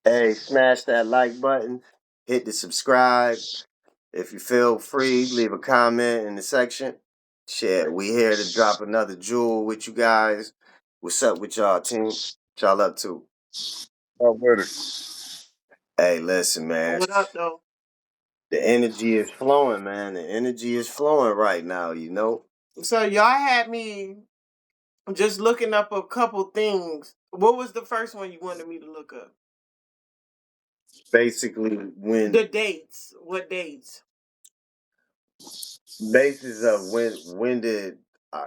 Hey, smash that like button, hit the subscribe. If you feel free, leave a comment in the section. Shit, we here to drop another jewel with you guys. What's up with y'all, team? What y'all up to? Up with it. Hey, listen, man. What up, though? The energy is flowing, man. The energy is flowing right now, you know? So y'all had me just looking up a couple things. What was the first one you wanted me to look up? Basically, when The dates. What dates? basis of when did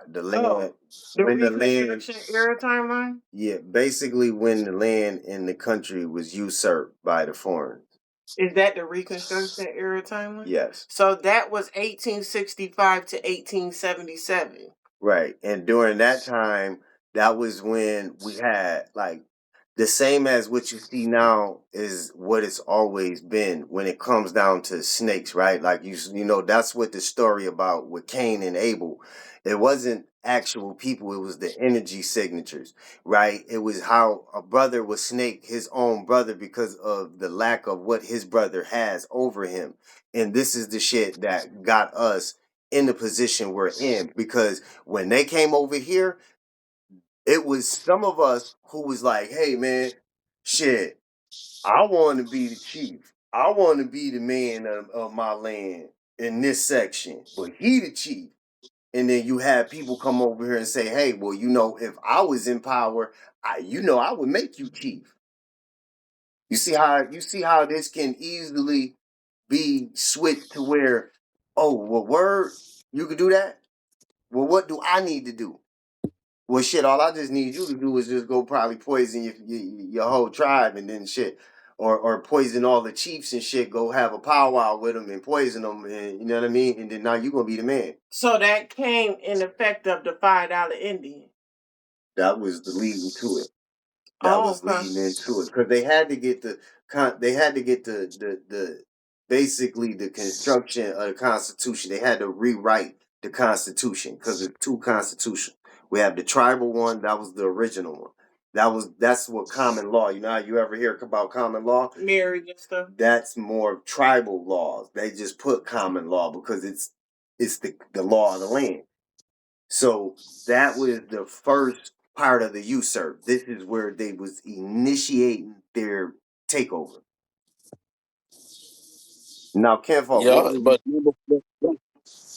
the land Oh, the when the land Reconstruction era timeline. yeah, basically when the land in the country was usurped by the foreigners. Is that the Reconstruction era timeline? Yes. So that was 1865 to 1877. Right. And during that time, that was when we had like the same as what you see now is what it's always been when it comes down to snakes, right? Like you know, that's what the story about with Cain and Abel. It wasn't actual people, it was the energy signatures, right? It was how a brother would snake his own brother because of the lack of what his brother has over him. And this is the shit that got us in the position we're in because when they came over here, it was some of us who was like, hey man, shit, I want to be the chief. I want to be the man of my land in this section. But he the chief. And then you have people come over here and say, hey, well, you know, if I was in power, I would make you chief. You see how this can easily be switched to where, oh, well, word, you could do that? Well, what do I need to do? Well, shit, all I just need you to do is just go probably poison your whole tribe and then shit. Or poison all the chiefs and shit, go have a powwow with them and poison them, and you know what I mean? And then now you're going to be the man. So that came in effect of the $5 Indian. That was the leading to it. That Oh, was okay. leading into it because they had to get they had to get the basically the construction of the Constitution. They had to rewrite the Constitution because there's two constitutions. We have the tribal one. That was the original one. That's what common law. You know how you ever hear about common law? Married and stuff. That's more tribal laws. They just put common law because it's the law of the land. So that was the first part of the usurp. This is where they was initiating their takeover. Now, Kenfo, what Yeah, was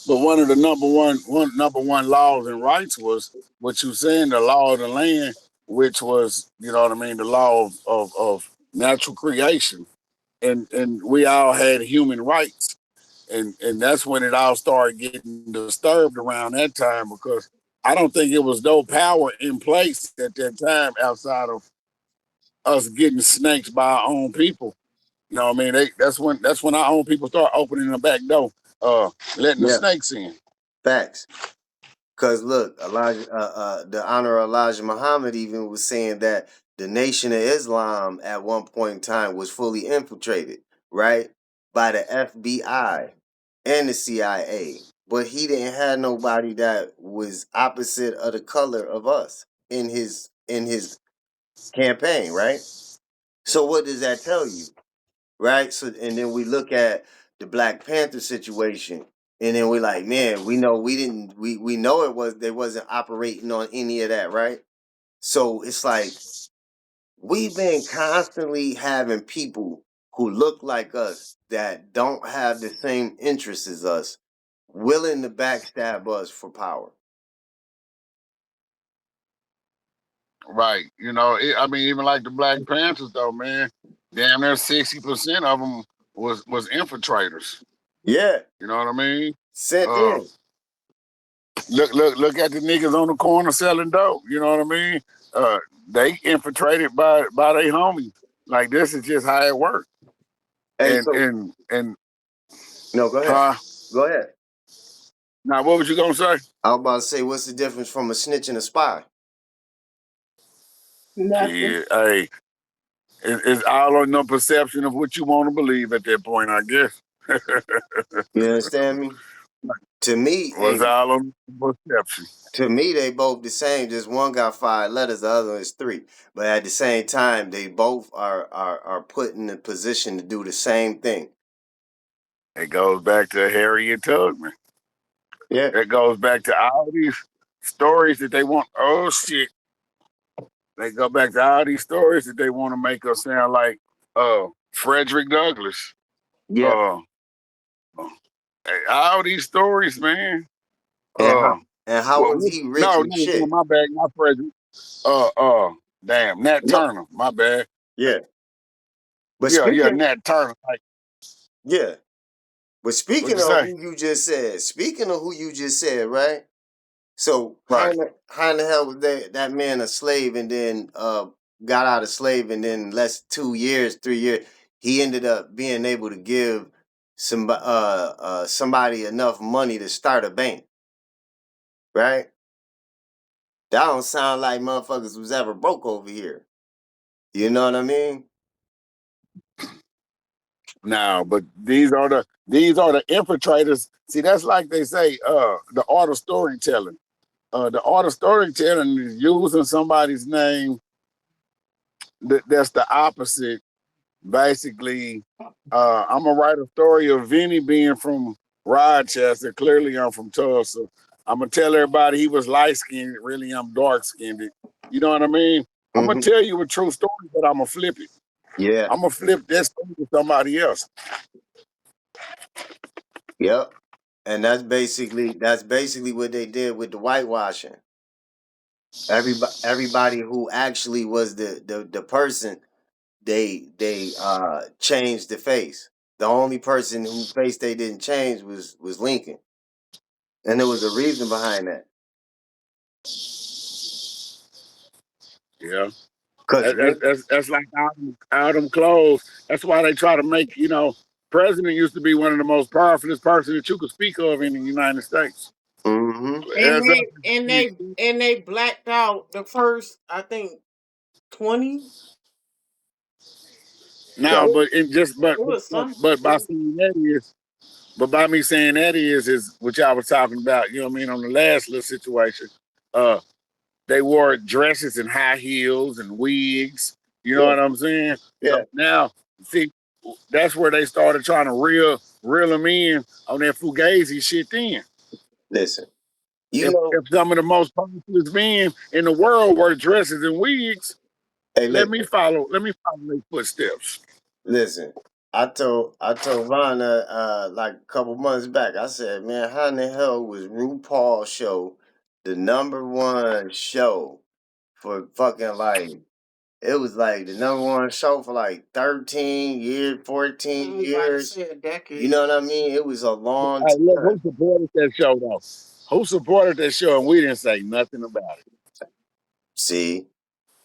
but one of the number one laws and rights was what you saying, the law of the land, which was, you know what I mean, the law of natural creation. And we all had human rights. And that's when it all started getting disturbed around that time because I don't think it was no power in place at that time outside of us getting snakes by our own people. You know what I mean? That's when our own people start opening the back door, letting the yeah, snakes in. facts? Because look, the honor of Elijah Muhammad even was saying that the Nation of Islam at one point in time was fully infiltrated, right, by the FBI and the CIA, but he didn't have nobody that was opposite of the color of us in his campaign, right? So what does that tell you, right? So and then we look at the Black Panther situation, and then we're like, man, we know we didn't we know it was they wasn't operating on any of that, right? So it's like we've been constantly having people who look like us that don't have the same interests as us willing to backstab us for power. Right. You know, I mean, even like the Black Panthers, though, man, damn near 60% of them was infiltrators. Yeah, You know what I mean? sent Uh, in. look at the niggas on the corner selling dope. You know what I mean? They infiltrated by their homies. Like this is just how it worked. Hey, And so and and no, go ahead. huh? Go ahead. Now what was you gonna say? I was about to say, what's the difference from a snitch and a spy? Nothing. Yeah, hey, it's all on the perception of what you want to believe at that point, I guess. You understand me? To me, Was hey, all on perception. to me, they both the same. Just one got 5 letters, the other one is 3. But at the same time, they both are put in a position to do the same thing. It goes back to Harriet Tubman. Yeah. It goes back to all these stories that they want. Oh shit! They go back to all these stories that they want to make us sound like Frederick Douglass. Yeah. Uh, all these stories, man. And Uh, how was he rich no, and no, no, shit? my bad, not Frederick. Uh, uh, damn, Nat No. Turner, my bad. Yeah. But Yeah, speaking, Nat Turner. Like, yeah. But what speaking you of say? who you just said, right? So Right. how in the hell was that man a slave and then got out of slave and then less 2 years, 3 years, he ended up being able to give somebody enough money to start a bank, right? That don't sound like motherfuckers was ever broke over here. You know what I mean? Now, but these are the infiltrators. See, that's like they say, the art of storytelling. The art of storytelling is using somebody's name that's the opposite. Basically, I'm gonna write a story of Vinny being from Rochester. Clearly, I'm from Tulsa. I'm gonna tell everybody he was light skinned. Really, I'm dark skinned. You know what I mean? I'm gonna Mm-hmm. tell you a true story, but I'm gonna flip it. Yeah. I'm gonna flip that story to somebody else. Yep. And that's basically what they did with the whitewashing. Everybody who actually was the person, they changed the face. The only person whose face they didn't change was Lincoln, and there was a reason behind that. Yeah. Cause That's like all them clothes. That's why they try to make, president used to be one of the most powerfulest person that you could speak of in the United States. mm-hmm. And As they and they and they blacked out the first, I think, 20. now, Yep. but it just It was some. but by saying that is, but by me saying that is what y'all was talking about. You know what I mean on the last little situation. Uh, they wore dresses and high heels and wigs. You know Yeah. what I'm saying? Yeah. So now, see, that's where they started trying to reel them in on that fugazi shit. Then, Listen, you if know. some of the most populous men in the world wear dresses and wigs, Hey, let me listen. follow. Let me follow their footsteps. Listen. I told Vonna like a couple months back. I said, man, how in the hell was RuPaul's show the #1 show for fucking like it was like the #1 show for like 13 years, 14 I'm about to years. say a You decade. know what I mean? It was a long Hey, look, time. who supported that show though? Who supported that show, and we didn't say nothing about it. See?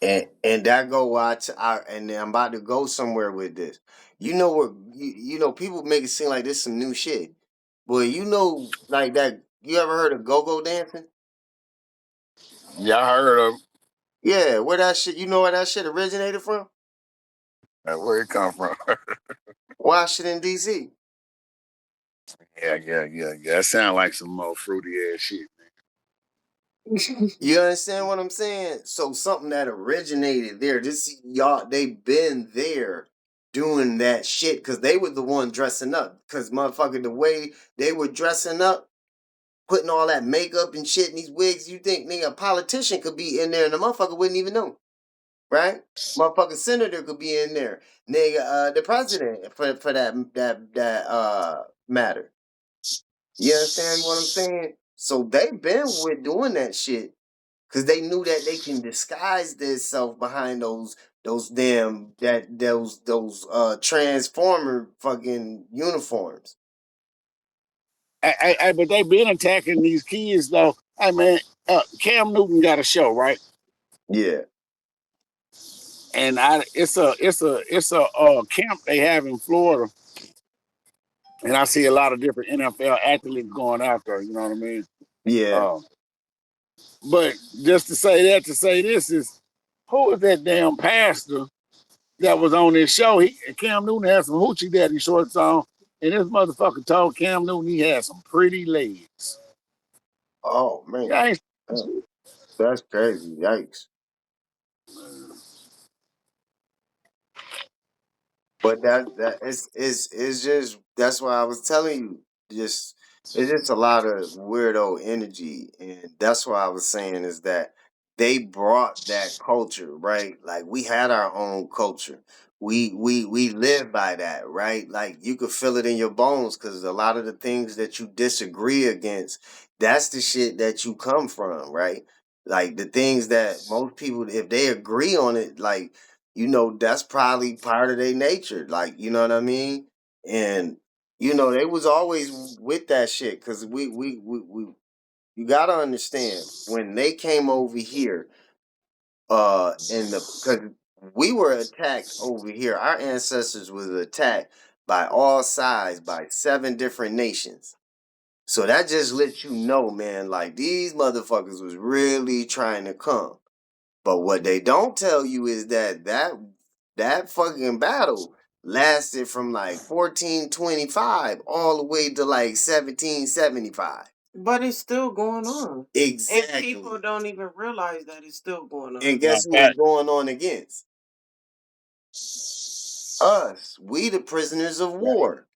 And that go watch and I'm about to go somewhere with this. You know what people make it seem like this some new shit. But you know like that you ever heard of go-go dancing? Y'all heard of Yeah, where that shit you know where that shit originated from? where it come from? Washington, DC. Yeah. That sound like some more fruity ass shit. You understand what I'm saying? So something that originated there. This y'all they been there doing that shit because they were the one dressing up. Cause motherfucker, the way they were dressing up, putting all that makeup and shit in these wigs, you think nigga a politician could be in there and the motherfucker wouldn't even know. Right? Motherfucking senator could be in there. Nigga, the president for that matter. You understand what I'm saying? So they been with doing that shit because they knew that they can disguise themselves behind those damn that those transformer fucking uniforms. But they been attacking these kids though. Hey man, Cam Newton got a show, right? Yeah, And it's a camp they have in Florida, and I see a lot of different NFL athletes going out there. You know what I mean? yeah, Uh, but just to say that, to say this is, who is that damn pastor that was on this show? Cam Newton had some hoochie daddy shorts on, And this motherfucker told Cam Newton he had some pretty legs. Oh man, Yeah, ain't that's crazy. Yikes. But that it's just that's why I was telling you. Just it's just a lot of weirdo energy, and that's why I was saying is that they brought that culture, right? Like we had our own culture. We live by that, right? Like you could feel it in your bones because a lot of the things that you disagree against, that's the shit that you come from, right? Like the things that most people, if they agree on it, like that's probably part of their nature. Like, you know what I mean? And they was always with that shit because we you gotta understand when they came over here, in the because we were attacked over here. Our ancestors was attacked by all sides by 7 different nations. So that just lets you know, man, like these motherfuckers was really trying to come. But what they don't tell you is that fucking battle lasted from like 1425 all the way to like 1775. But it's still going on. And Exactly. people don't even realize that it's still going on. And no guess who it's fact. going on against? Us. We the prisoners of war.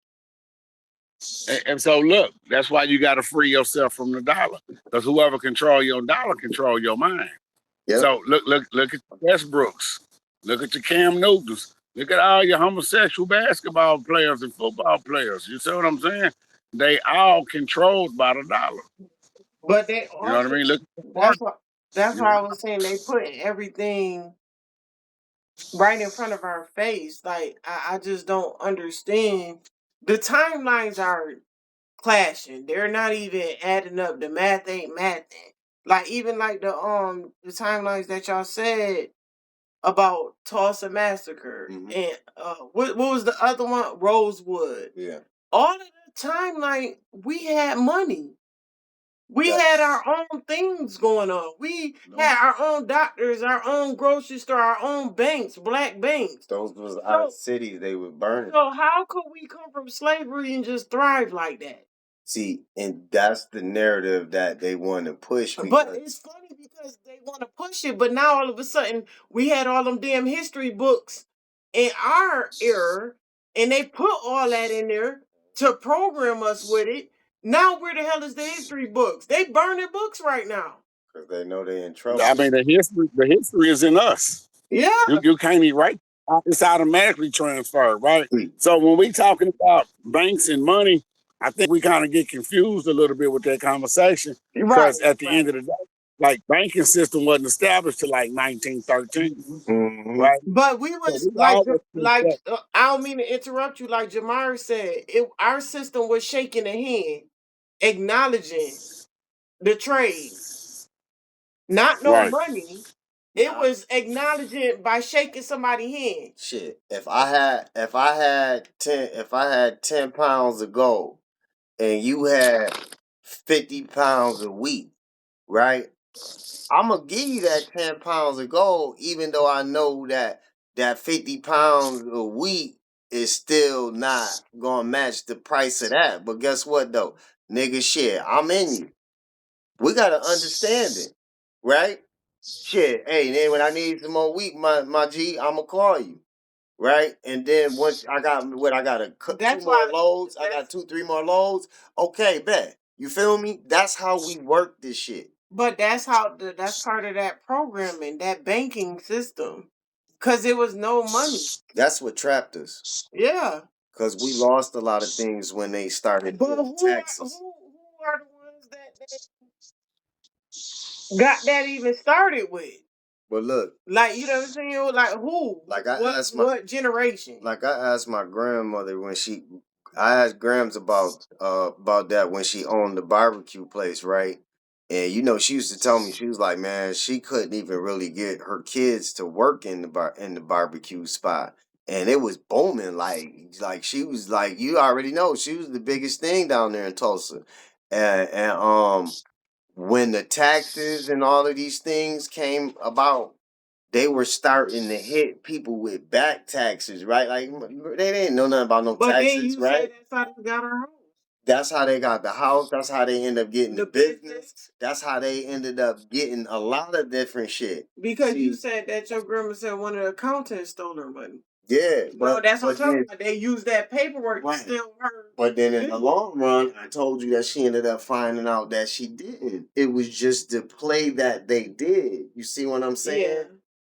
And so look, that's why you got to free yourself from the dollar, because whoever control your dollar control your mind. Yep. So look at the Westbrooks, look at your Cam Newtons, look at all your homosexual basketball players and football players. You see what I'm saying? They all controlled by the dollar. But they You know what I also mean? Look, that's why that's you know, why I was saying they put everything right in front of our face. Like I just don't understand. The timelines are clashing. They're not even adding up. The math ain't mathing. Like even like the timelines that y'all said about Tulsa Massacre and what was the other one? Rosewood. Yeah. All of the timeline we had money. We had our own things going on. We had our own doctors, our own grocery store, our own banks, black banks. Those was our cities they were burning. So how could we come from slavery and just thrive like that? See, and that's the narrative that they want to push. But it's funny because they want to push it, but now all of a sudden we had all them damn history books in our era, and they put all that in there to program us with it. Now where the hell is the history books? They burning books right now. Because they know they're in trouble. I mean, the history is in us. Yeah. You can't even write. It's automatically transferred, right? So when we talking about banks and money, I think we kind of get confused a little bit with that conversation, Right. because at the end of the day, like banking system wasn't established till like 1913, right? But we So was we always I don't mean to interrupt you. Like 𝐷 said, our system was shaking a hand, acknowledging the trade, not no right. money. It was acknowledging by shaking somebody's hand. Shit. If I had 10 pounds of gold and you had 50 pounds of wheat, right? I'm gonna give you that 10 pounds of gold, even though I know that 50 pounds of wheat is still not gonna match the price of that. But guess what though? Nigga shit, I'm in you. We gotta understand it, right? Shit, hey, then when I need some more wheat, my G, I'ma call you. Right? And then once I gotta cut That's two more why loads, I got 2, 3 more loads. Okay, bet. You feel me? That's how we work this shit. But that's that's part of that programming, that banking system. Cause it was no money. That's what trapped us. Yeah. Because we lost a lot of things when they started But doing taxes. who are the ones that got that even started with? But look, Like you know what I'm saying? Like who? like what generation? like I asked my grandmother I asked Grams about that when she owned the barbecue place, right? And she used to tell me, she was like, man, she couldn't even really get her kids to work in the barbecue spot. And it was booming, like she was like, you already know, she was the biggest thing down there in Tulsa. And when the taxes and all of these things came about, they were starting to hit people with back taxes, right? Like they didn't know nothing about no But then taxes, you right? say that's how they got our house. That's how they got the house. That's how they end up getting the The business. business. That's how they ended up getting a lot of different shit. Because you said that your grandma said one of the accountants stole her money. Yeah, No, that's what I'm talking then, about. They used that paperwork to steal her. but then in the long run, I told you that she ended up finding out that she didn't. It was just the play that they did. You see what I'm saying? Yeah.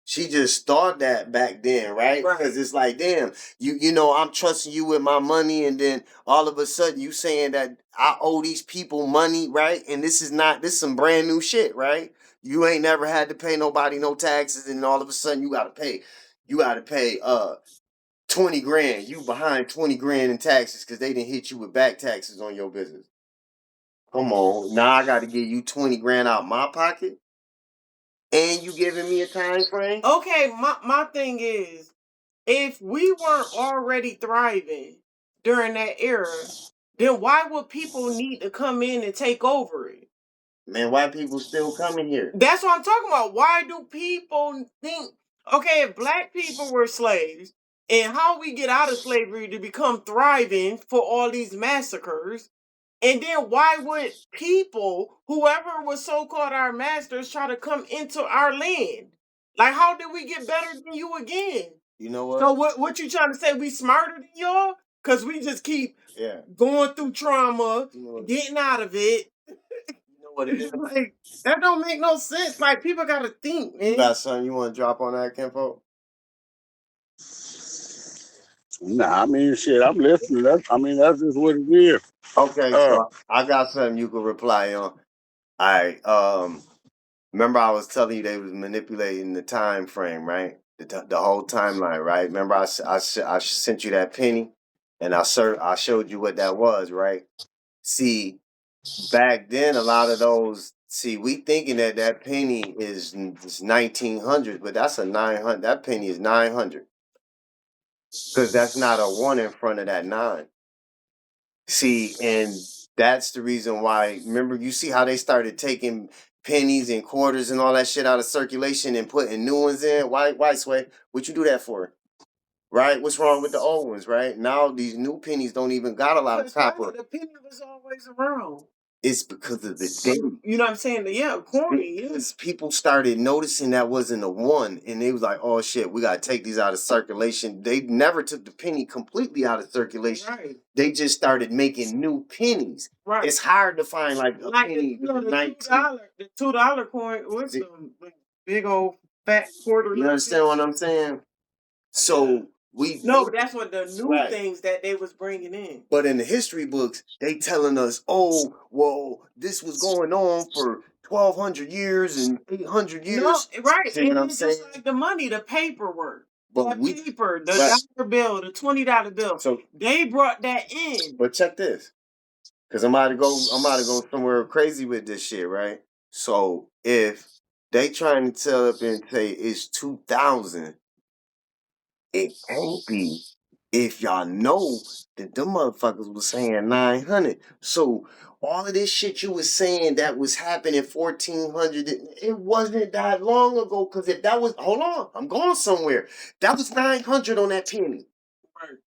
She just thought that back then, right? Because it's like, damn, you know, I'm trusting you with my money, and then all of a sudden you saying that I owe these people money, right? And this is some brand new shit, right? You ain't never had to pay nobody no taxes, and all of a sudden you gotta pay 20 grand. You behind 20 grand in taxes because they didn't hit you with back taxes on your business. Come on. Now I gotta give you 20 grand out my pocket. And you giving me a time frame? Okay, my thing is, if we weren't already thriving during that era, then why would people need to come in and take over it? Man, why people still coming here? That's what I'm talking about. Why do people think, okay, if black people were slaves, and how we get out of slavery to become thriving for all these massacres, and then why would people, whoever was so-called our masters, try to come into our land? Like, how did we get better than you again? You know what? So what you trying to say? We smarter than y'all? Because we just keep going through trauma, getting out of it. You know what it is? Like, that don't make no sense. Like, people gotta think, man. You got something you want to drop on that, Kenpo? Nah, I mean, shit, I'm listening. That's just what it is. Okay, so I got something you can reply on. All right. Remember I was telling you they was manipulating the time frame, right? The whole timeline, right? Remember I sent you that penny, and I showed you what that was, right? See, back then a lot of those. See, we thinking that penny is 1900, but that's a 900. That penny is 900 because that's not a one in front of that nine. See, and that's the reason why. Remember, you see how they started taking pennies and quarters and all that shit out of circulation and putting new ones in. Why, Sway? What you do that for? Right? What's wrong with the old ones? Right now, these new pennies don't even got a lot of copper. The penny was always around. It's because of the date. You know what I'm saying? Yeah, corny. Because people started noticing that wasn't a one, and they was like, "Oh shit, we gotta take these out of circulation." They never took the penny completely out of circulation. Right. They just started making new pennies. Right. It's hard to find like a penny. The $2 coin was some big old fat quarter. You understand what I'm saying? So that's what the new things that they was bringing in. But in the history books, they telling us, oh, well, this was going on for 1,200 years and 800 years. No, right. See what I'm saying? Just like the money, the paperwork, the dollar bill, the $20 bill. So they brought that in. But check this, because I'm about to go somewhere crazy with this shit, right? So if they trying to tell up and say it's 2,000. It can't be if y'all know that them motherfuckers was saying 900. So all of this shit you was saying that was happening 1400, it wasn't that long ago. Because if that was, hold on, I'm going somewhere. That was 900 on that penny. Right.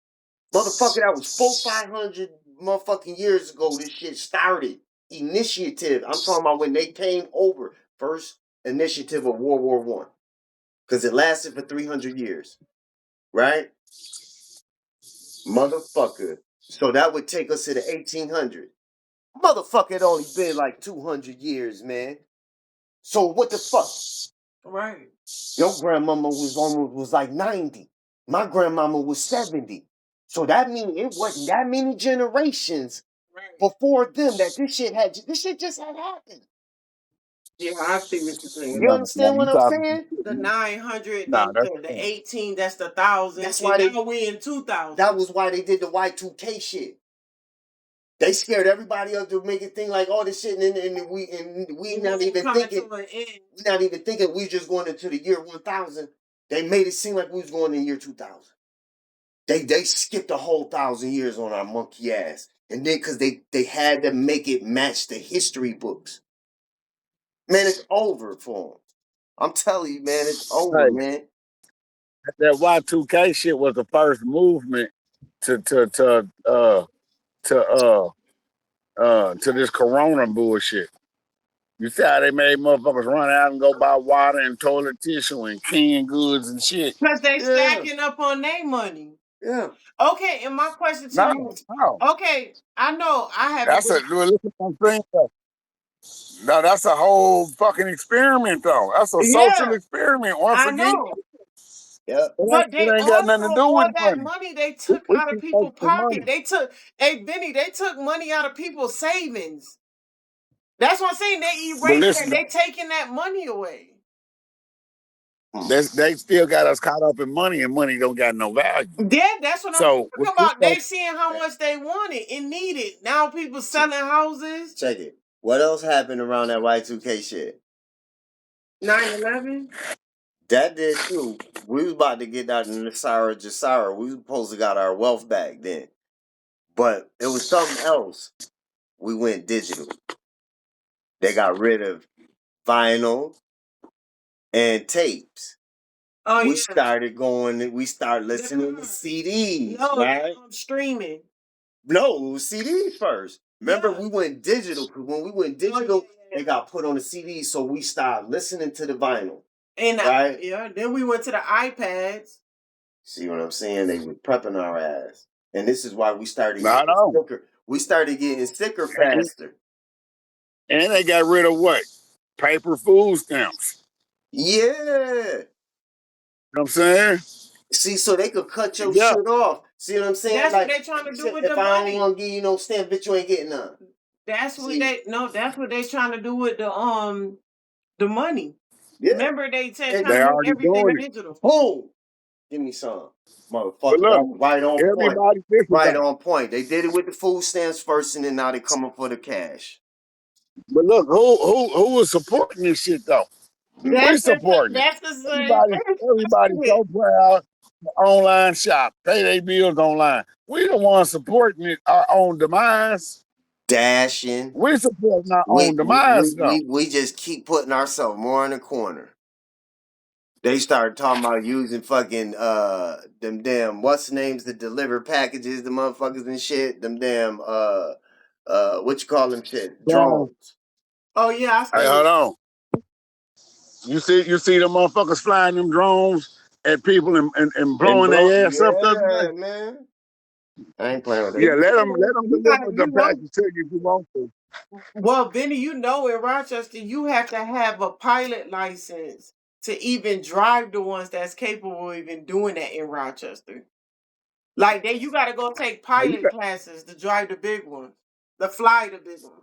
Motherfucker, that was 500 motherfucking years ago. This shit started. Initiative. I'm talking about when they came over. First initiative of World War One. Because it lasted for 300 years. Right? Motherfucker. So that would take us to the 1800s. Motherfucker, it only been like 200 years, man. So what the fuck? Right. Your grandmama was like 90. My grandmama was 70. So that means it wasn't that many generations before them that this shit just had happened. Yeah, I see what you're saying. You understand what I'm saying? The 900, the 18, that's the 1,000. That's why now we in 2,000. That was why they did the Y2K shit. They scared everybody up to make it think like all this shit, and we not even thinking. We not even thinking we just going into the year 1000. They made it seem like we was going in year 2000. They skipped a whole 1,000 years on our monkey ass, and then because they had to make it match the history books. Man, it's over for them. I'm telling you, man, it's over, Hey, man. that Y2K shit was the first movement to to to uh to to this corona bullshit. You see how they made motherfuckers run out and go buy water and toilet tissue and canned goods and shit. Because they Yeah, stacking up on their money. yeah. Okay, and my question to No, you. no. Okay, I know I haven't That's a been. look at one thing though. No, that's a whole fucking experiment though. That's a social Yeah, experiment once I again. know. Yep. But It they ain't got nothing to also do with all that money. money they took We out of keep focusing people's on money. pocket. They took, hey Benny, they took money out of people's savings. That's what I'm saying. They But erased that. listen, They taking that money away. they still got us caught up in money, and money don't got no value. Yeah, that's what I'm So what talking you about. focus They seeing how much they wanted and needed. Now people selling houses. Check it. What else happened around that Y2K shit? 9/11. That did too. We was about to get out in the 𝐓 𝕋𝓱𝑒. We was supposed to got our wealth back then. But it was something else. We went digital. They got rid of vinyl and tapes. Oh We yeah, started going, we started the listening to car. CDs, No, right? streaming. No, it was CDs first. Remember, Yeah. we went digital. Because when we went Oh yeah, digital, yeah. they got put on the CDs, so we started listening to the vinyl, And right? yeah, then we went to the iPads. See what I'm saying? They were prepping our ass. And this is why we started I getting know. sicker. We started getting sicker And, faster. and they got rid of what? Paper food stamps. Yeah. You know what I'm saying? See, so they could cut your Yeah. shit off. See what I'm saying? That's what Like, they trying to do with if the I don't money. want to give you no stamp, bitch, you ain't getting none. That's what See, they no. That's what they trying to do with the money. yeah. Remember they said And trying They to make already everything doing it. digital. boom, give me some. But Motherfucker, look, that was right on point. everybody different Right though. on point. They did it with the food stamps first, and then now they coming for the cash. But look, who is supporting this shit though? We supporting it. That's the same Everybody's thing. so proud. Online shop, pay their bills online. We the ones supporting it, our own demise. Dashing. We supporting our We own we we demise though. we, we just keep putting ourselves more in the corner. They started talking about using fucking them damn what's the names that deliver packages, the motherfuckers and shit. Them damn what you call them shit? Damn. Drones. Oh yeah, I Hey, seen hold it. on. You see the motherfuckers flying them drones at people and And blowing bro, their ass up the other yeah, day? man. I ain't playing with Yeah, that. let them You got deliver the you know. package to you if you want to. Well, Benny, you know in Rochester you have to have a pilot license to even drive the ones that's capable of even doing that in Rochester. Like they, you got to go take Now, you pilot got, classes to drive the big ones, to fly the big ones.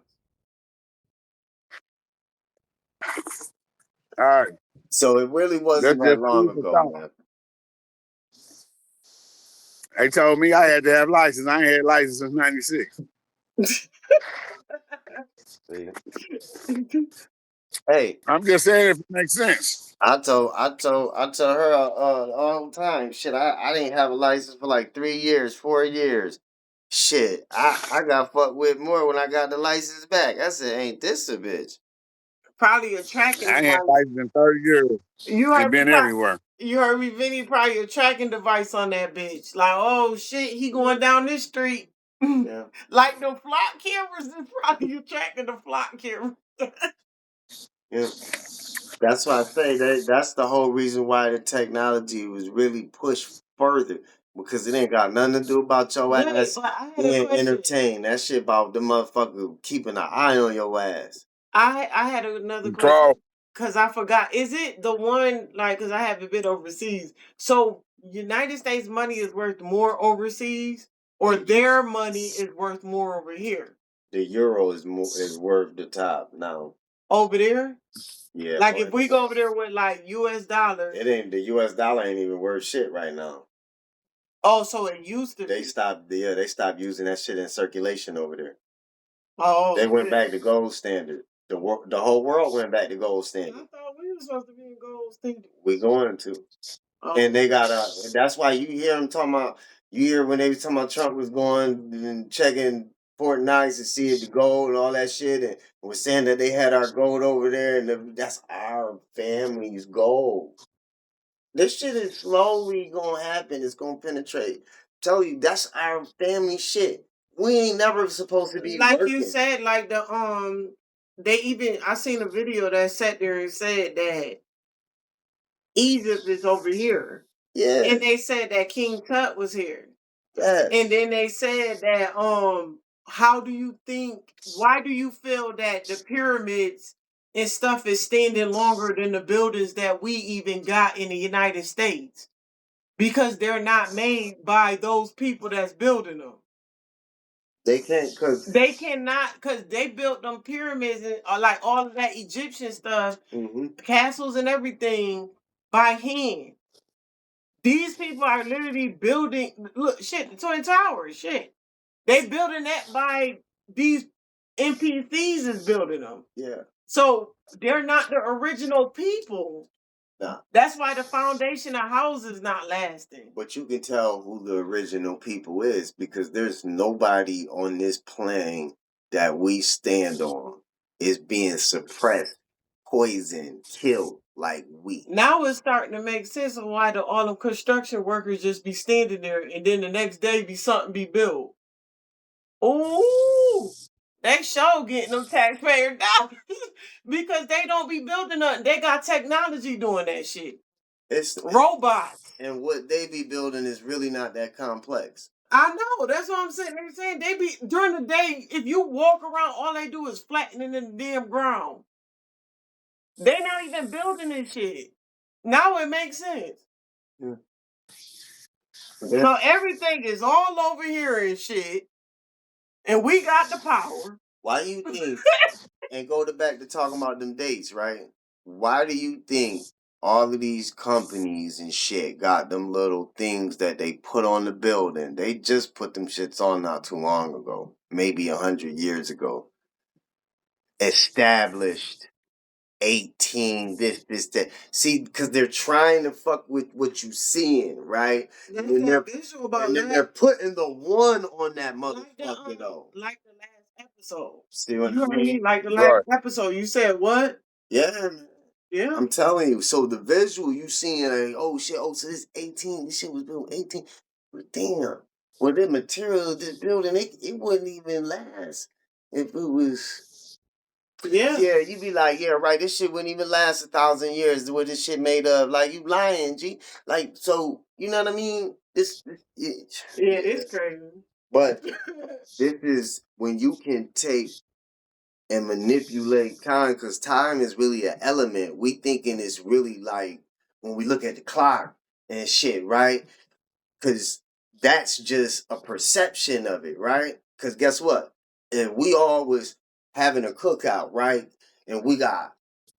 all right, So it really wasn't that's that just long food for ago, thought. man. They told me I had to have license. I ain't had license since '96. See? Hey, I'm just saying if it makes sense. I told her all the time. Shit, I didn't have a license for like 3 years, 4 years. Shit, I got fucked with more when I got the license back. I said, ain't this a bitch? Probably a tracking I ain't had device. license in 30 years You and heard me. been everywhere. You heard me, Vinny. Probably a tracking device on that bitch. Like, oh shit, he going down this street. Yeah, Like the flock cameras is probably you tracking the flock camera. yeah. That's why I say that's the whole reason why the technology was really pushed further because it ain't got nothing to do about your Wait, ass but I had a being question. entertained. That shit about the motherfucker keeping an eye on your ass. I had another question Control. because I forgot. Is it the one like because I haven't been overseas? So United States money is worth more overseas, or their money is worth more over here? The euro is worth the top now. Over there, Yeah, like for if we go over there with like U.S. dollars. it ain't the U.S. dollar ain't even worth shit right now. Oh, so it used to They be. stopped. Yeah, they stopped using that shit in circulation over there. They Oh, went back to gold standard. The whole world went back to gold I standard. thought we were supposed to be in gold standard. We going to. And Oh, they got that's why you hear them talking about you hear when they was talking about Trump was going and checking Fort Knox and see the gold and all that shit, and was saying that they had our gold over there, and that's our family's gold. This shit is slowly gonna happen. It's gonna penetrate. Tell you, that's our family shit. We ain't never supposed to be like working. you said, like they even I seen a video that sat there and said that Egypt is over here. Yeah. And they said that King Tut was here. Yes. And then they said that how do you think why do you feel that the pyramids and stuff is standing longer than the buildings that we even got in the United States? Because they're not made by those people that's building them. They can't, cause They cannot, because they built them pyramids and like all of that Egyptian stuff, castles and everything by hand. These people are literally building, look, shit, the Twin Towers, shit. They building that by these NPCs is building them. Yeah. So they're not the original people. Nah. That's why the foundation of houses not lasting. But you can tell who the original people is because there's nobody on this plane that we stand on is being suppressed, poisoned, killed like we. Now it's starting to make sense of why all the construction workers just be standing there and then the next day be something be built. Ooh, they sure getting them taxpayer dollars because they don't be building nothing. They got technology doing that shit. It's robots. And what they be building is really not that complex. I know. That's what I'm saying. They're saying they be during the day. If you walk around, all they do is flattening in the damn ground. They not even building this shit. Now it makes sense. Yeah. So everything is all over here and shit, and we got the power. Why do you think? And go back to talking about them dates, right? Why do you think all of these companies and shit got them little things that they put on the building? They just put them shits on not too long ago, maybe 100 years ago. Established 18, this, that. See, because they're trying to fuck with what you seeing, right? And they're putting the one on that motherfucker, though. Like the last episode. See what you I mean? Like the last episode, you said what? Yeah. Yeah. I'm telling you. So the visual you seeing, like, oh shit, so this 18, this shit was built 18. But damn. Well, the material of this building, it wouldn't even last if it was. Yeah. Yeah, you be like, yeah, right, this shit wouldn't even last 1,000 years. What this shit made of? Like, you lying, G. Like, so, you know what I mean? This it's crazy. But this is when you can take and manipulate time, because time is really an element. We thinking it's really like when we look at the clock and shit, right? Because that's just a perception of it, right? Because guess what? If we all was having a cookout, right? And we got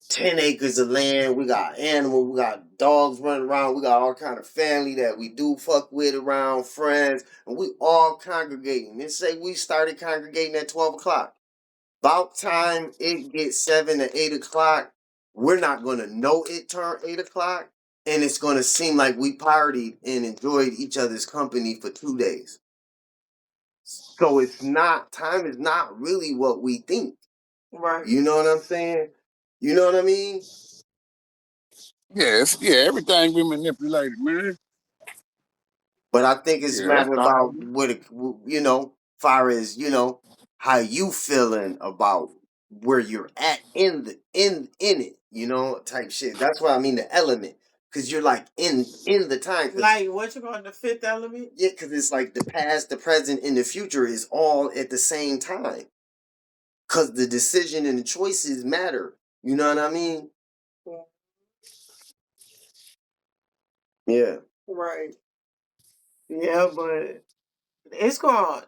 10 acres of land, we got animals, we got dogs running around, we got all kind of family that we do fuck with around, friends, and we all congregating. And say we started congregating at 12 o'clock. About time it gets 7 to 8 o'clock, we're not going to know it turned 8 o'clock, and it's going to seem like we partied and enjoyed each other's company for 2 days. So it's not, time is not really what we think. Right. You know what I'm saying? You know what I mean? Yes, yeah, everything be manipulated, man. But I think it's a matter about what it, you know, far as, you know, how you feeling about where you're at in it, you know, type shit. That's what I mean, the element. Cause you're like in the time. Like what you call the fifth element? Yeah, cause it's like the past, the present, and the future is all at the same time. Cause the decision and the choices matter. You know what I mean? Yeah. Right. Yeah, but it's gonna.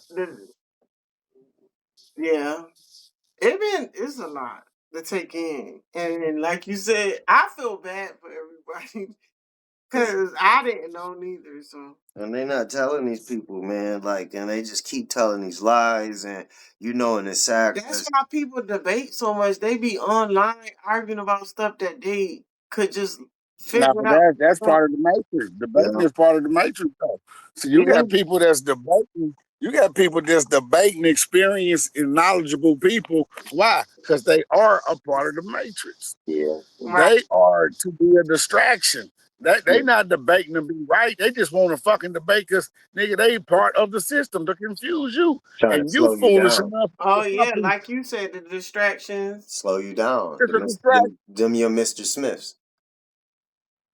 Yeah, it's a lot to take in, and like you said, I feel bad for everybody because I didn't know neither. So and they're not telling these people, man, like, and they just keep telling these lies, and you know, and it's sad. That's why people debate so much. They be online arguing about stuff that they could just figure out. That's part of the matrix. Debating is part of the matrix, though. So you got people that's debating You got people just debating experienced and knowledgeable people. Why? Because they are a part of the matrix. Yeah. Right. They are to be a distraction. They Yeah. not debating to be right. They just want to fucking debate because nigga, they part of the system to confuse you. Trying to And you slow you foolish down. enough Oh to yeah, something like you said, the distractions. Slow you down. it's a distraction. Them your Mr. Smiths.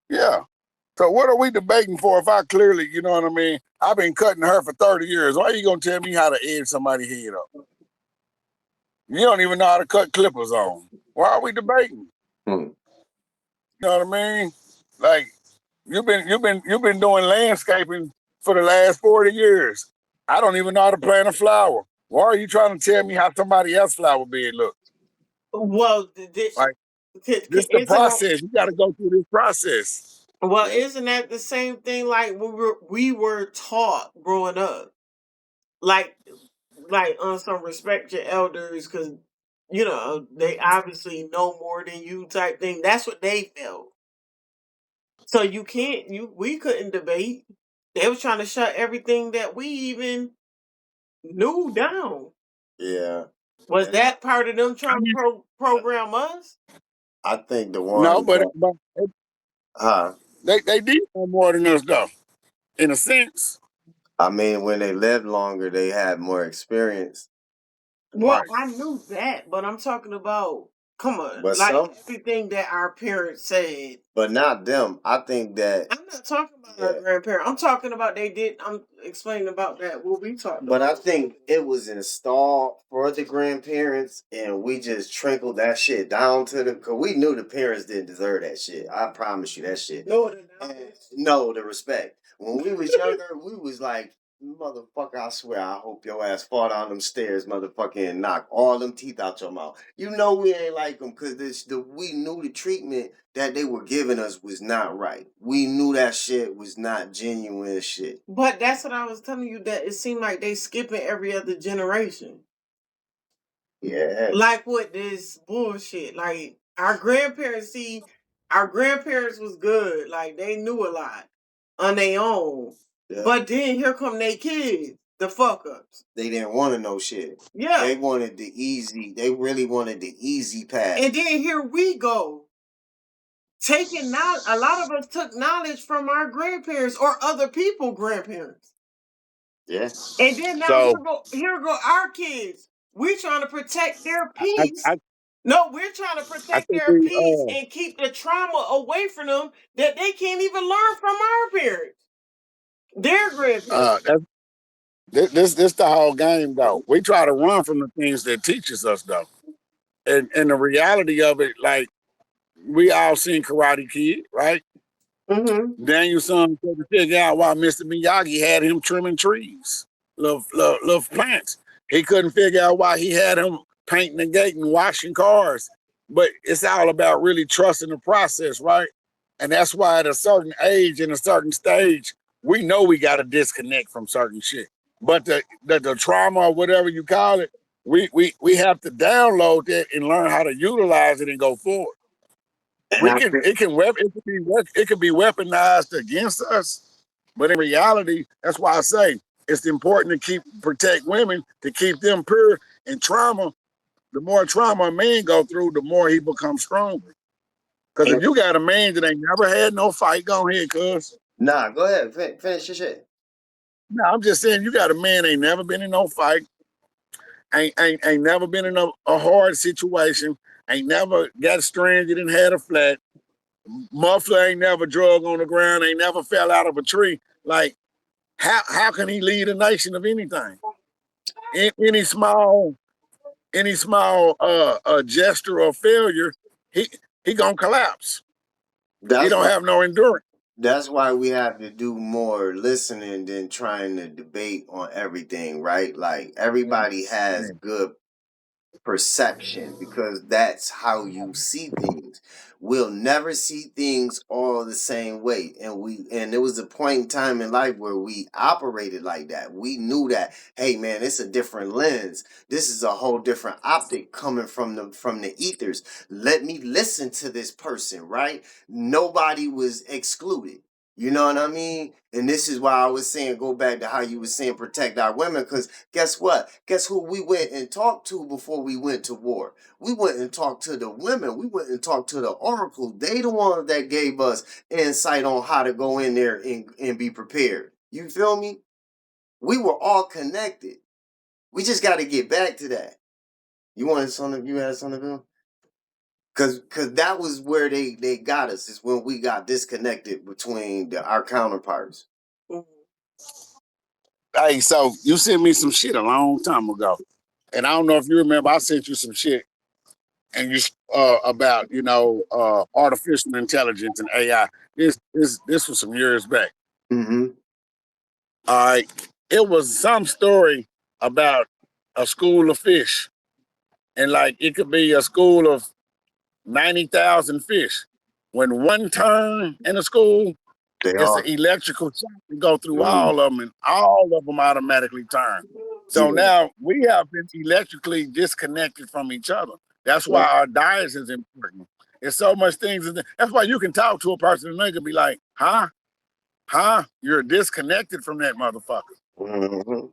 Yeah. So what are we debating for if I clearly, you know what I mean? I've been cutting her for 30 years. Why are you gonna tell me how to edge somebody's head up? You don't even know how to cut clippers on. Why are we debating? Hmm. You know what I mean? Like you've been doing landscaping for the last 40 years. I don't even know how to plant a flower. Why are you trying to tell me how somebody else's flower bed look? Well, Like this the isn't that, process. You gotta go through this process. well, Yeah. isn't that the same thing like we were taught growing up? Like on some respect your elders because they obviously know more than you type thing. That's what they felt. So you can't you we couldn't debate. They was trying to shut everything that we even knew down. Yeah. Was And that part of them I trying to mean, program us? I think the no, ones but, that, but huh? they did know more than us though, in a sense. I mean, when they lived longer, they had more experience. Well, Right. I knew that, but I'm talking about, come on, But like some, everything that our parents said. but not them. I think that, I'm not talking about our yeah. grandparents. I'm talking about they did. I'm explaining about that what we talked But I about. think it was installed for the grandparents, and we just trickled that shit down to them because we knew the parents didn't deserve that shit. I promise you that shit. No, they're not. And no, the respect. When we was younger, we was like, motherfucker, I swear, I hope your ass fall down them stairs, motherfucker, and knock all them teeth out your mouth. You know we ain't like them because we knew the treatment that they were giving us was not right. We knew that shit was not genuine shit. But that's what I was telling you. That it seemed like they skipping every other generation. Yeah, Like with this bullshit. Like our grandparents was good. Like they knew a lot on their own. yeah. But then here come they kids, the fuck ups. They didn't want to know shit. Yeah. They wanted the easy. They really wanted the easy path. And then here we go. Taking knowledge, a lot of us took knowledge from our grandparents or other people' grandparents. Yeah. And then now So here go our kids. We trying to protect their I peace. I, No, we're trying to I protect think their we peace and keep the trauma away from them that they can't even learn from our parents, their grandparents. that's this the whole game though. We try to run from the things that teaches us though. And the reality of it, like we all seen Karate Kid, right? Mm-hmm. Daniel-san couldn't figure out why Mr. Miyagi had him trimming trees, little plants. He couldn't figure out why he had him painting the gate and washing cars. But it's all about really trusting the process, right? And that's why at a certain age and a certain stage, we know we got to disconnect from certain shit. But the trauma or whatever you call it, we have to download that and learn how to utilize it and go forward. And We I can think it can be weaponized against us, but in reality, that's why I say it's important to protect women to keep them pure and trauma. The more trauma a man go through, the more he becomes stronger. Because if and, you got a man that ain't never had no fight, go ahead, cuz. nah. Go ahead. Finish your shit. No, I'm just saying you got a man ain't never been in no fight, ain't never been in a hard situation, ain't never got stranded and had a flat. Muffler ain't never drug on the ground, ain't never fell out of a tree. Like, how can he lead a nation of anything? Any small gesture or failure, he he gonna collapse. He That's don't why. have no endurance. That's why we have to do more listening than trying to debate on everything, right? Like everybody has good perception because that's how you see things. We'll never see things all the same way. And there was a point in time in life where we operated like that. We knew that, hey man, it's a different lens. This is a whole different optic coming from the ethers. Let me listen to this person, right? Nobody was excluded. You know what I mean? And this is why I was saying, go back to how you were saying protect our women, because guess what? Guess who we went and talked to before we went to war? We went and talked to the women. We went and talked to the oracle. They the ones that gave us insight on how to go in there and be prepared. You feel me? We were all connected. We just got to get back to that. You wanted something? You had something to do? Cause that was where they got us. Is when we got disconnected between our counterparts. Mhm. Hey, so you sent me some shit a long time ago, and I don't know if you remember. I sent you some shit, and you about artificial intelligence and AI. This was some years back. Mm-hmm. All right, it was some story about a school of fish, and like it could be a school of 90,000 fish. When one turn in a school, They it's an are. electrical shock to go through Mm, all of them, and all of them automatically turn. So yeah. now we have been electrically disconnected from each other. That's why Yeah. our diets is important. There's so much things. That's why you can talk to a person and they can be like, huh? Huh? You're disconnected from that motherfucker. Mm-hmm.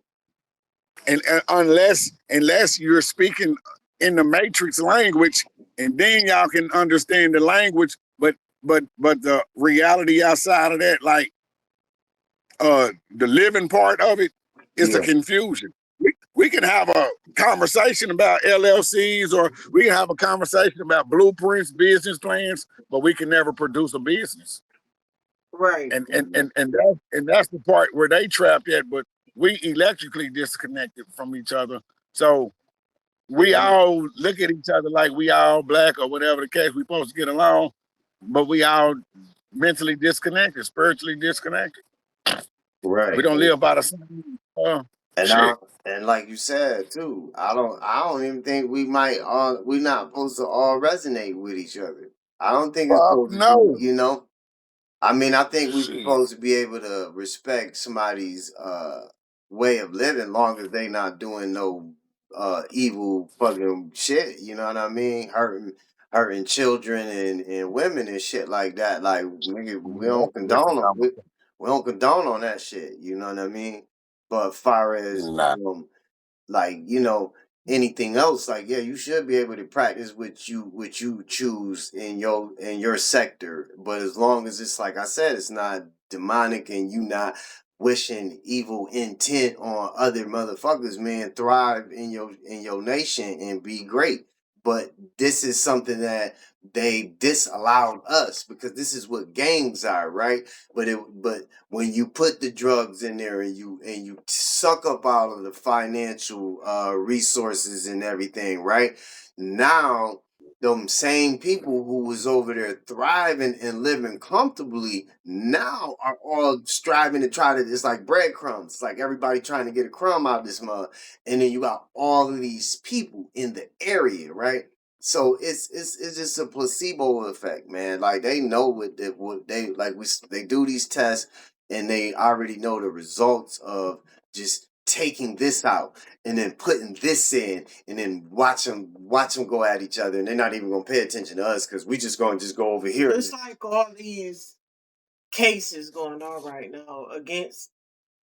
And unless you're speaking in the matrix language, and then y'all can understand the language, but the reality outside of that, like the living part of it, is the Yeah. confusion. We can have a conversation about LLCs, or we can have a conversation about blueprints, business plans, but we can never produce a business. Right. And that's the part where they trapped at, but we electrically disconnected from each other. So we Mm-hmm. all look at each other like we all black or whatever the case. We supposed to get along, but we all mentally disconnected, spiritually disconnected. We Right. don't live by the same And I shit. and like you said too, I don't even think we might all we're not supposed to all resonate with each other. I don't think it's Fuck supposed to no. be, I mean, I think we're Shit. supposed to be able to respect somebody's way of living, long as they not doing no evil fucking shit. You know what I mean? Hurting children and women and shit like that. Like, nigga, we That's don't a different condone conversation. we don't condone on that shit. You know what I mean? But far as Nah. like anything else, like, yeah, you should be able to practice what you choose in your sector, but as long as it's, like I said, it's not demonic and you not wishing evil intent on other motherfuckers, man, thrive in your nation and be great. But this is something that they disallowed us, because this is what gangs are, right? But when you put the drugs in there and you suck up all of the financial resources and everything, right? Now them same people who was over there thriving and living comfortably now are all striving to try to, it's like breadcrumbs. It's like everybody trying to get a crumb out of this mug. And then you got all of these people in the area, right? So it's just a placebo effect, man. Like, they know what they like. They do these tests and they already know the results of just taking this out and then putting this in, and then watch them go at each other, and they're not even gonna pay attention to us, because we just gonna just go over here. It's like all these cases going on right now against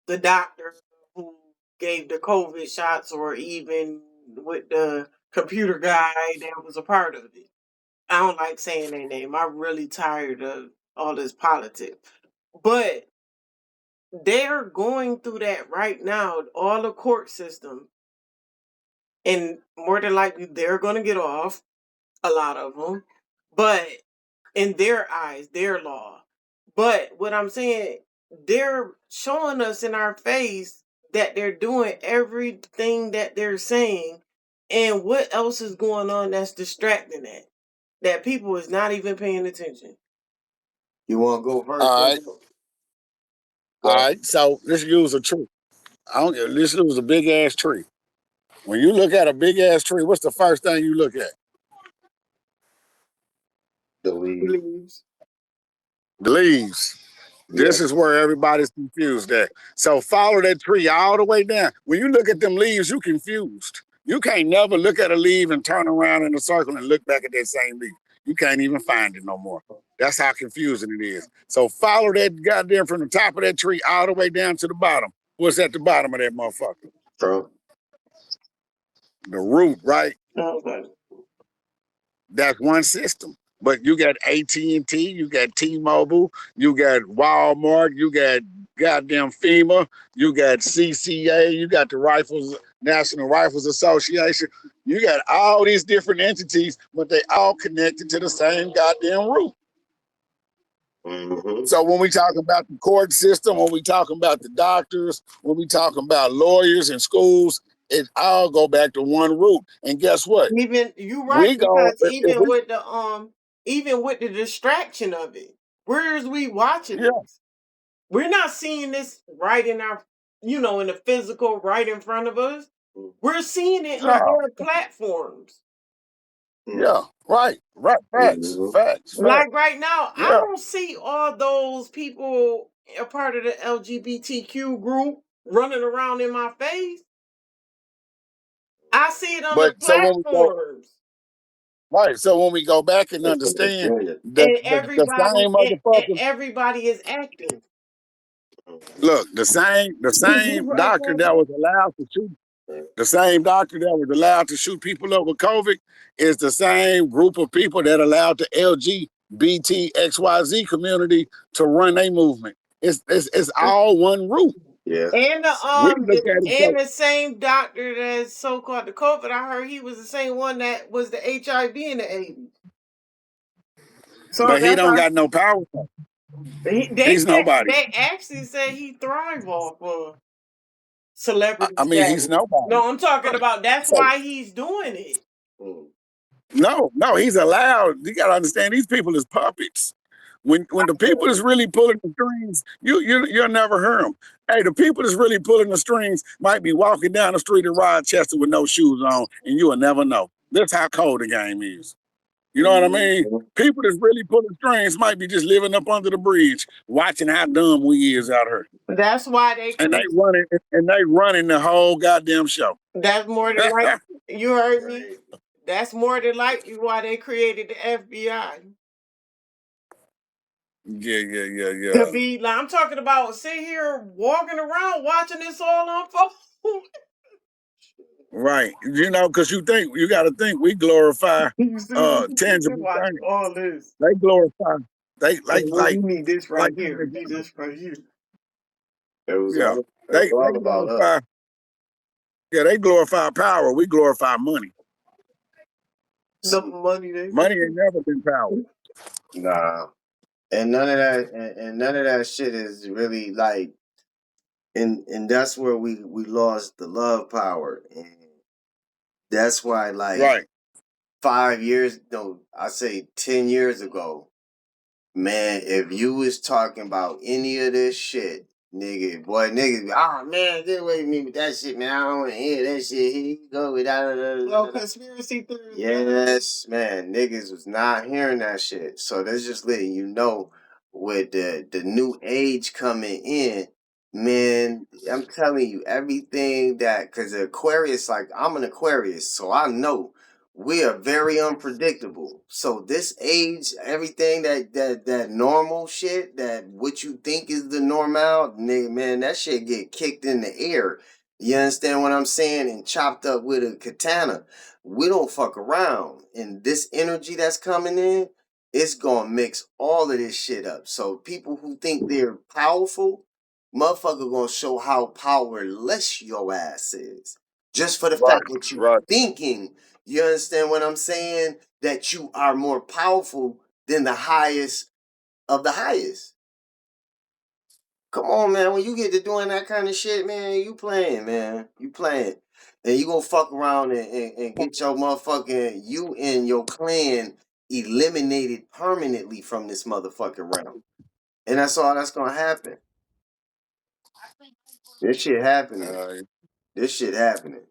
the doctor who gave the COVID shots, or even with the computer guy that was a part of it. I don't like saying their name. I'm really tired of all this politics. But they're going through that right now, all the court system, and more than likely they're going to get off, a lot of them. But in their eyes, their law. But what I'm saying, they're showing us in our face that they're doing everything that they're saying. And what else is going on that's distracting that? That people is not even paying attention. You want to go first, All right. Coco? All Go. right. So let's use a tree. Let's use a big ass tree. When you look at a big ass tree, what's the first thing you look at? The lead. Leaves. The leaves. Yeah. This is where everybody's confused at. So follow that tree all the way down. When you look at them leaves, you confused. You can't never look at a leaf and turn around in a circle and look back at that same leaf. You can't even find it no more. That's how confusing it is. So follow that goddamn from the top of that tree all the way down to the bottom. What's at the bottom of that motherfucker? True. The root, right? Okay. That's one system. But you got AT&T, you got T-Mobile, you got Walmart, you got goddamn FEMA, you got CCA, you got the National Rifles Association. You got all these different entities, but they all connected to the same goddamn root. Mm-hmm. So when we talk about the court system, when we talk about the doctors, when we talk about lawyers and schools, it all go back to one root. And guess what? Even you right, We go because if we, even with the distraction of it, where is we watching yeah, this? We're not seeing this right in our, in the physical, right in front of us. We're seeing it on no, their platforms. yeah, right, facts, Mm-hmm. facts, facts. Like right now, I Yeah, don't see all those people a part of the LGBTQ group running around in my face. I see it on the but so when we go platforms. right, so when we go back and understand And the same motherfuckers, everybody is active. look, the same You right, doctor that Papa? was allowed to shoot. The same doctor that was allowed to shoot people up with COVID is the same group of people that allowed the LGBTXYZ community to run a movement. It's all one root. Yeah. We look at it so And the same doctor that's so called the COVID, I heard he was the same one that was the HIV and the AIDS. So but he that's don't how got no power. they He's nobody. they actually say he thrive off of celebrity I mean, he's status. nobody. No, I'm talking Right. about that's So why he's doing it. no, he's allowed. You gotta understand these people is puppets. When the people is really pulling the strings, you'll never hear them. Hey, the people that's really pulling the strings might be walking down the street in Rochester with no shoes on, and you will never know. That's how cold the game is. You know what I mean? People that's really pulling strings might be just living up under the bridge, watching how dumb we is out here, That's why they and they create. running the whole goddamn show. That's more than like you heard me. That's more than likely why they created the FBI. Yeah. To be like, I'm talking about sitting here walking around watching this all unfold. Right. Because you got to think we glorify You see what I'm saying? tangible Watch things. all this. They glorify they And well, we like need this right like for here. We need example, this right here. yeah. It They was they all about us. glorify they glorify power. We glorify money. Some money they Money ain't never been power. Nah. And none of that and none of that shit is really like and that's where we lost the love power. And that's why like Right. 5 years, no, I say 10 years ago, man, if you was talking about any of this shit, niggas, man, get away from me with that shit, man. I don't want to hear that shit. Here you go with that. no conspiracy theories. Yes, man, niggas was not hearing that shit. So that's just letting you know with the new age coming in, man. I'm telling you everything that because Aquarius, like I'm an Aquarius, so I know we are very unpredictable. So this age, everything that normal shit, that what you think is the normal, nigga, man, that shit get kicked in the air. You understand what I'm saying? And chopped up with a katana. We don't fuck around. And this energy that's coming in, it's gonna mix all of this shit up. So people who think they're powerful, motherfucker gonna show how powerless your ass is. Just for the Right. fact that you Right. thinking, you understand what I'm saying? That you are more powerful than the highest of the highest. Come on, man. When you get to doing that kind of shit, man, you playing, man. You playing. And you gonna fuck around and get your motherfucking, you and your clan eliminated permanently from this motherfucking realm. And that's all that's gonna happen. This shit happening. Uh, This shit happening.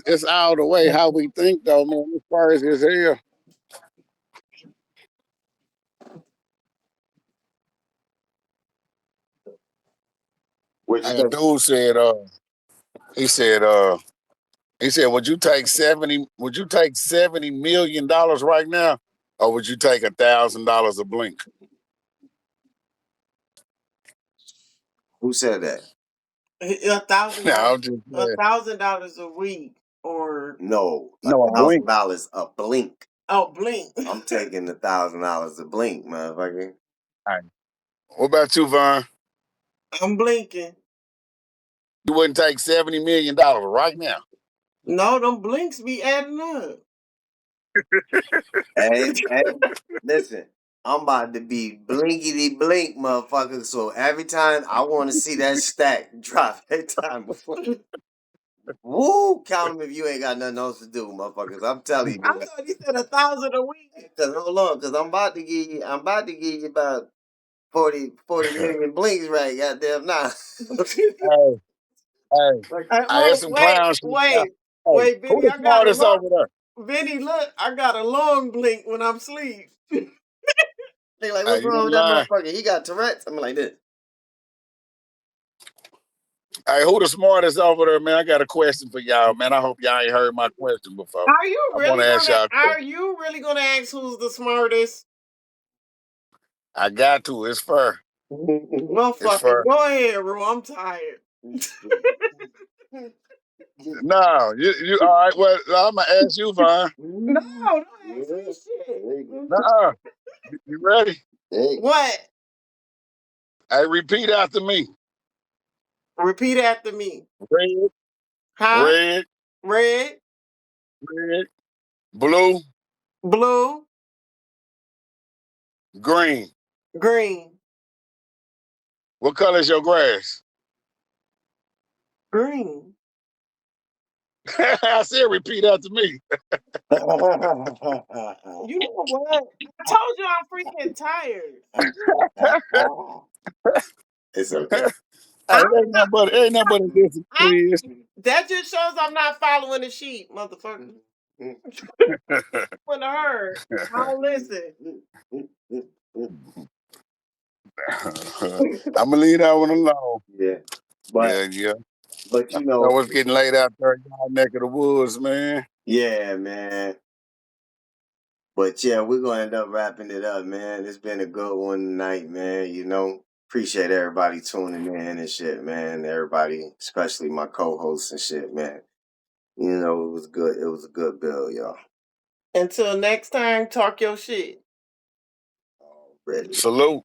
it's all the way how we think though, man. As far as is here. What you And a think? dude said, he said, He said, would you take $70 million right now, or would you take $1,000 a blink? Who said that? $1,000, No, I'm just saying. $1,000 a week, or No, No, a blink. $1,000 a blink. oh, blink. I'm taking $1,000 a blink, motherfucker. All right. What about you, Vaughn? I'm blinking. You wouldn't take $70 million right now. No, them blinks be adding up. Hey, listen, I'm about to be blinkety blink, motherfucker. So every time I want to see that stack drop every time before. Woo, count them if you ain't got nothing else to do, motherfuckers. I'm telling you. I thought you said 1,000 a week. Cause hold on, cause I'm about to give you about 40 million blinks right goddamn now. Hey, I had some clowns. Hey, Wait, who Benny, the I got a smartest long. over there? Benny, look, I got a long blink when I'm asleep. They like, Hey, what's you wrong ain't with that lying. motherfucker? He got Tourette's. I'm like this. Hey, who the smartest over there, man? I got a question for y'all, man. I hope y'all ain't heard my question before. Are you I want to ask y'all a question. Are you really gonna ask who's the smartest? I got to. It's fair. Well, It's fucking fair. go ahead, Ru. I'm tired. No, you all right? Well, I'm gonna ask you, Vaughn. No, don't ask me shit. Nuh-uh. You ready? What? Hey, repeat after me. Repeat after me. Red, Huh? red, Red, red, blue, blue, green. green, What color is your grass? green. I said repeat after me. You know what? I told you I'm freaking tired. It's okay. Hey, I'm ain't nothing but a different I, quiz. that just shows I'm not following the sheep, motherfucker. When I heard, I don't listen. I'm gonna leave that one alone. Yeah. But Yeah. but I you know know, what's getting laid out there in y'all neck of the woods, man. yeah, man. But yeah, we're gonna end up wrapping it up, man. It's been a good one tonight, man. You know, appreciate everybody tuning in and shit, man. Everybody, especially my co-hosts and shit, man. You know, it was good. It was a good bill, y'all. Until next time, talk your shit. Ready. Salute.